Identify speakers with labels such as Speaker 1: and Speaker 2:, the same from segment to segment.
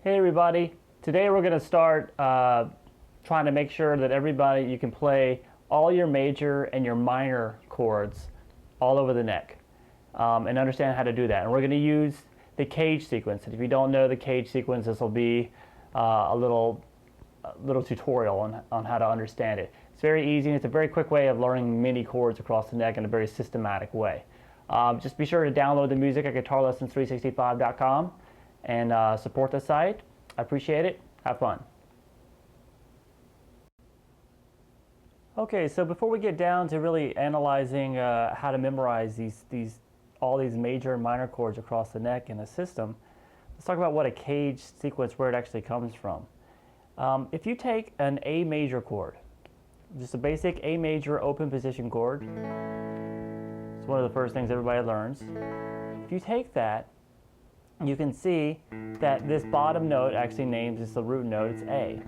Speaker 1: Hey everybody, today we're going to start trying to make sure that you can play all your major and your minor chords all over the neck and understand how to do that. And we're going to use the CAGED sequence. And if you don't know the CAGED sequence, this will be a little tutorial on how to understand it. It's very easy and it's a very quick way of learning many chords across the neck in a very systematic way. Just be sure to download the music at guitarlessons365.com and support the site. I appreciate it. Have fun. Okay, so before we get down to really analyzing how to memorize all these major and minor chords across the neck in a system, let's talk about what a CAGED sequence, where it actually comes from. If you take an A major chord, just a basic A major open position chord, it's one of the first things everybody learns. If you take that, you can see that this bottom note actually names, it's the root note, it's A.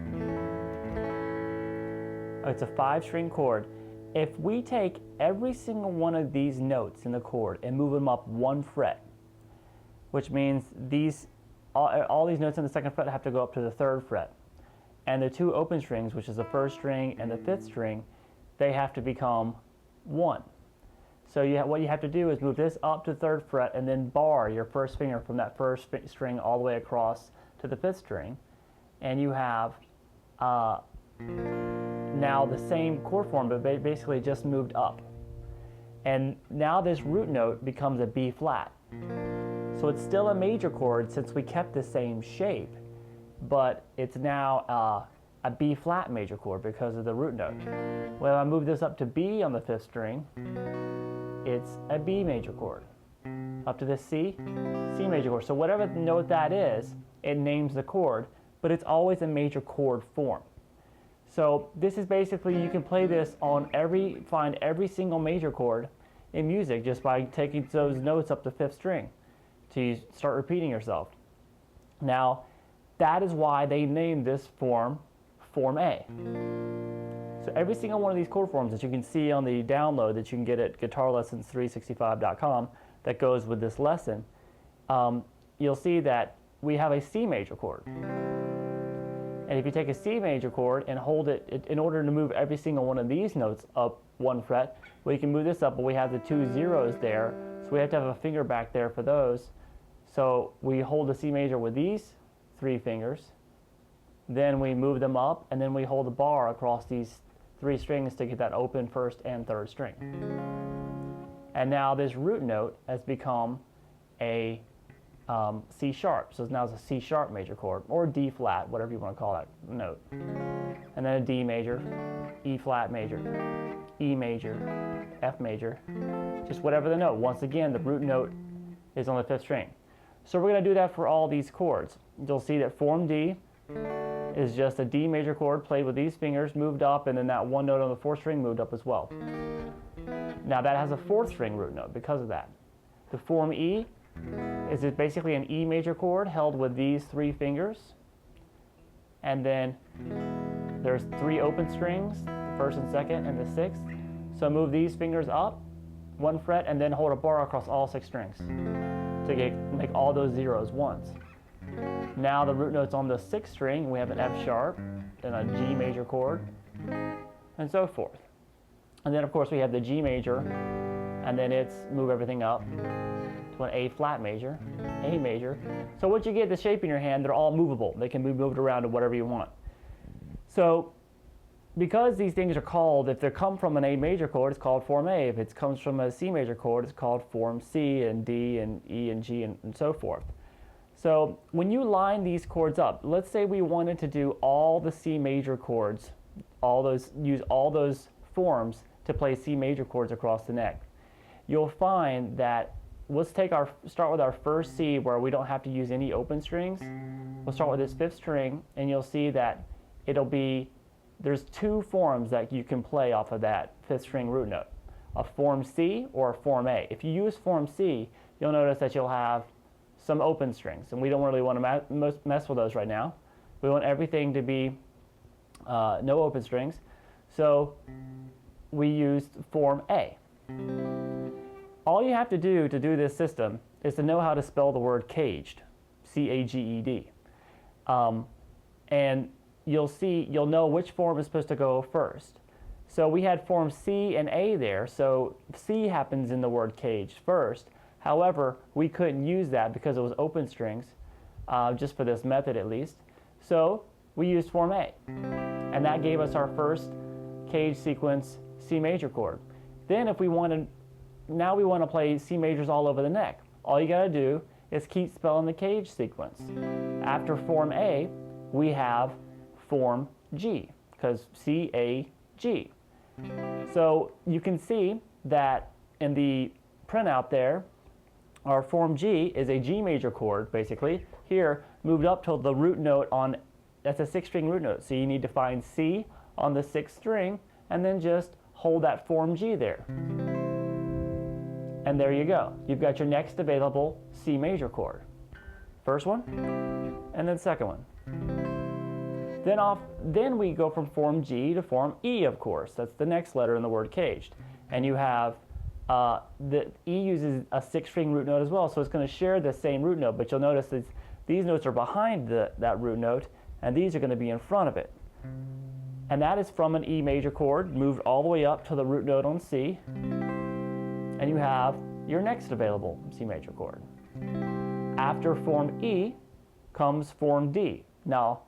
Speaker 1: It's a 5-string chord. If we take every single one of these notes in the chord and move them up 1 fret, which means all these notes in the 2nd fret have to go up to the 3rd fret. And the 2 open strings, which is the 1st string and the 5th string, they have to become 1. So what you have to do is move this up to the 3rd fret and then bar your 1st finger from that 1st string all the way across to the 5th string. And you have now the same chord form, but basically just moved up. And now this root note becomes a B flat. So it's still a major chord since we kept the same shape, but it's now a B flat major chord because of the root note. When I move this up to B on the 5th string, it's a B major chord. Up to the C, C major chord. So whatever note that is, it names the chord, but it's always a major chord form. So this is basically, you can play this on find every single major chord in music just by taking those notes up the 5th string to start repeating yourself. Now, that is why they named this form A. So every single one of these chord forms that you can see on the download that you can get at guitarlessons365.com that goes with this lesson, you'll see that we have a C major chord. And if you take a C major chord and hold it, in order to move every single one of these notes up 1 fret, we can move this up, but we have the 2 zeros there, so we have to have a finger back there for those. So we hold the C major with these 3 fingers, then we move them up, and then we hold the bar across these 3 strings to get that open 1st and 3rd string. And now this root note has become a C sharp. So now it's a C sharp major chord, or D flat, whatever you want to call that note. And then a D major, E flat major, E major, F major, just whatever the note. Once again, the root note is on the 5th string. So we're going to do that for all these chords. You'll see that form D is just a D major chord played with these fingers, moved up, and then that 1 note on the 4th string moved up as well. Now that has a 4th string root note because of that. The form E is basically an E major chord held with these 3 fingers, and then there's 3 open strings, the 1st and 2nd and the 6th. So move these fingers up 1 fret and then hold a bar across all 6 strings to make all those zeros ones. Now the root note's on the 6th string, we have an F sharp, then a G major chord, and so forth. And then of course we have the G major, and then it's move everything up to an A flat major, A major. So once you get the shape in your hand, they're all movable. They can be moved around to whatever you want. So because these things are called, if they come from an A major chord, it's called form A. If it comes from a C major chord, it's called form C and D and E and G and so forth. So when you line these chords up, let's say we wanted to do all the C major chords, use all those forms to play C major chords across the neck. You'll find that, let's start with our first C where we don't have to use any open strings. We'll start with this 5th string, and you'll see that there's 2 forms that you can play off of that 5th string root note, a form C or a form A. If you use form C, you'll notice that you'll have some open strings, and we don't really want to mess with those right now. We want everything to be no open strings, so we used form A. All you have to do this system is to know how to spell the word CAGED, C-A-G-E-D. And you'll know which form is supposed to go first. So we had form C and A there, so C happens in the word caged first. However, we couldn't use that because it was open strings, just for this method at least. So we used form A, and that gave us our first caged sequence C major chord. Then if now we want to play C majors all over the neck. All you got to do is keep spelling the caged sequence. After form A, we have form G, because C, A, G. So you can see that in the printout there, our form G is a G major chord, basically. Here, moved up to the root note that's a 6-string root note. So you need to find C on the 6th string, and then just hold that form G there. And there you go. You've got your next available C major chord. First one, and then second one. Then we go from form G to form E, of course. That's the next letter in the word caged. And you have, the E uses a 6-string root note as well, so it's going to share the same root note, but you'll notice that these notes are behind that root note, and these are going to be in front of it. And that is from an E major chord, moved all the way up to the root note on C, and you have your next available C major chord. After form E comes form D. Now,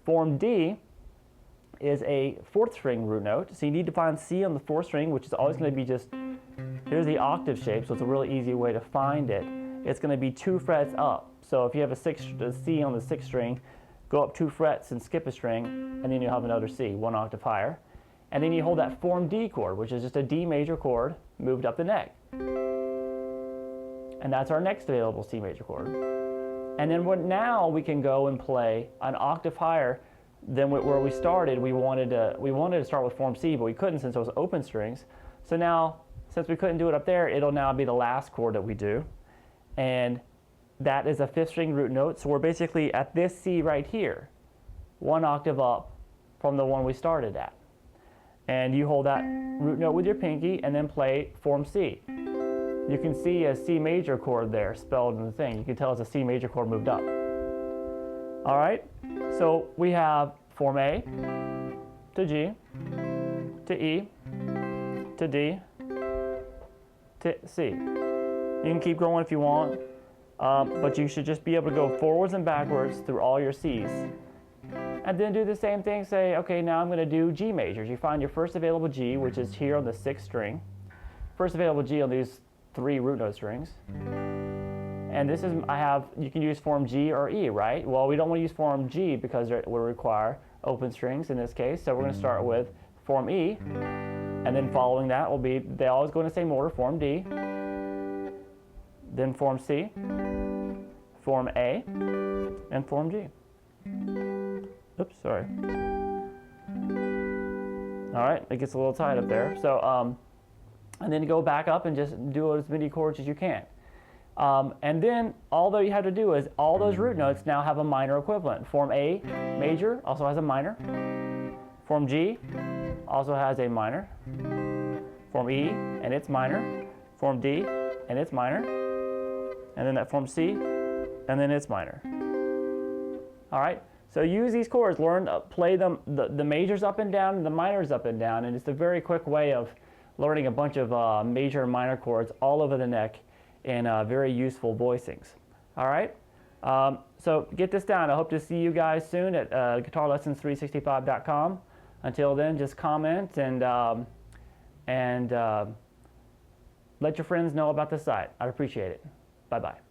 Speaker 1: form D is a 4th string root note, so you need to find C on the 4th string, which is always going to be just, here's the octave shape, so it's a really easy way to find it. It's going to be 2 frets up. So if you have a C on the 6th string, go up 2 frets and skip a string, and then you'll have another C, 1 octave higher. And then you hold that form D chord, which is just a D major chord, moved up the neck. And that's our next available C major chord. And then now we can go and play an octave higher than where we started. We wanted to start with form C, but we couldn't since it was open strings. So now, since we couldn't do it up there, it'll now be the last chord that we do. And that is a 5th string root note. So we're basically at this C right here, 1 octave up from the one we started at. And you hold that root note with your pinky and then play form C. You can see a C major chord there spelled in the thing. You can tell it's a C major chord moved up. All right, so we have form A to G to E to D to C. You can keep going if you want, but you should just be able to go forwards and backwards through all your C's. And then do the same thing, say, okay, now I'm going to do G majors. You find your first available G, which is here on the 6th string. First available G on these 3 root note strings. And this is, you can use form G or E, right? Well, we don't want to use form G because it will require open strings in this case. So we're going to start with form E, and then following that will be, they always go in the same order, form D, then form C, form A, and form G. Oops, sorry. All right, it gets a little tight up there. So, and then go back up and just do as many chords as you can. And then all that you have to do is all those root notes now have a minor equivalent. Form A major also has a minor. Form G also has a minor. Form E and its minor. Form D and its minor. And then that form C and then its minor. All right. So use these chords, learn to play them, the majors up and down and the minors up and down, and it's a very quick way of learning a bunch of major and minor chords all over the neck in very useful voicings. All right? So get this down. I hope to see you guys soon at guitarlessons365.com. Until then, just comment and let your friends know about the site. I'd appreciate it. Bye-bye.